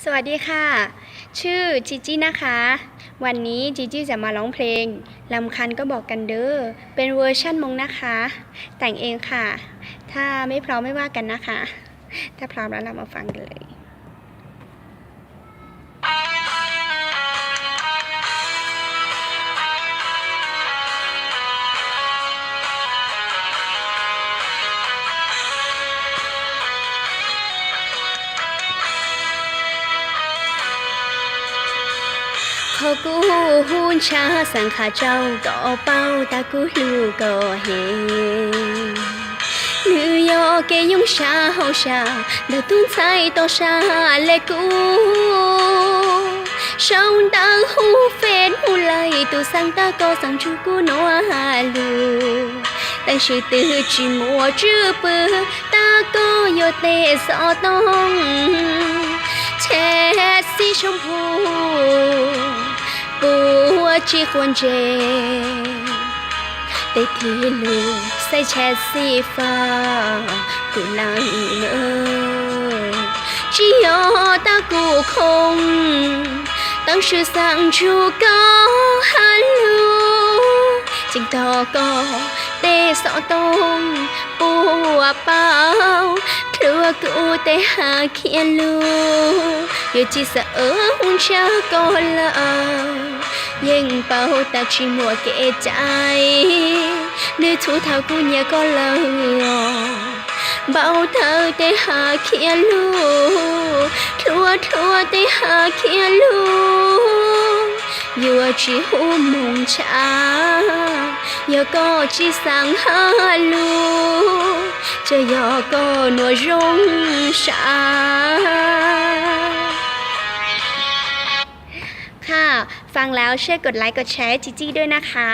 สวัสดีค่ะชื่อจีจี้นะคะวันนี้จีจี้จะมาร้องเพลงลำคันก็บอกกันเด้อเป็นเวอร์ชั่นมงนะคะแต่งเองค่ะถ้าไม่พร้อมไม่ว่ากันนะคะถ้าพร้อมแล้วเรามาฟังกันเลยขอกูหุ่นชาสังขาเจ้าก็เป้าตากูลูก็เห็นลือยอเกยงชาเฮาชาเดือตุ้นใจต่อชาเลกูช่องดังหูเฟนหูไหลตูสังตาก็สังจูกูนัวฮาลูตั้งชื่อตื้อจีมัวจื้อปือตาก็โยเตสอต้องเชสีชมพูปัวจีควรเจได้ที่ลูกใส่แชทสีฟ้ากูลังเนอจียอตากูคงตั้งชื่อสั่งชูก็ฮัลโหลจิงต่อก็เตะสอตรงปัวเป้าครัวกูเตะหาเขียนลูอยู่จีสะหุ่นชาก็ละยังเป่าตาชิมัวเกใจนึกทูเท้ากูเนี่ยก็เลยเบาเธอได้หาเขียนลูทัวได้หาเขียนลูอยู่จีหูมุงชาอย่าก็จีสังหาลูจะอย่าก็หนัวรงชาค่ะฟังแล้วช่วยกดไลค์กดแชร์จีจี้ด้วยนะคะ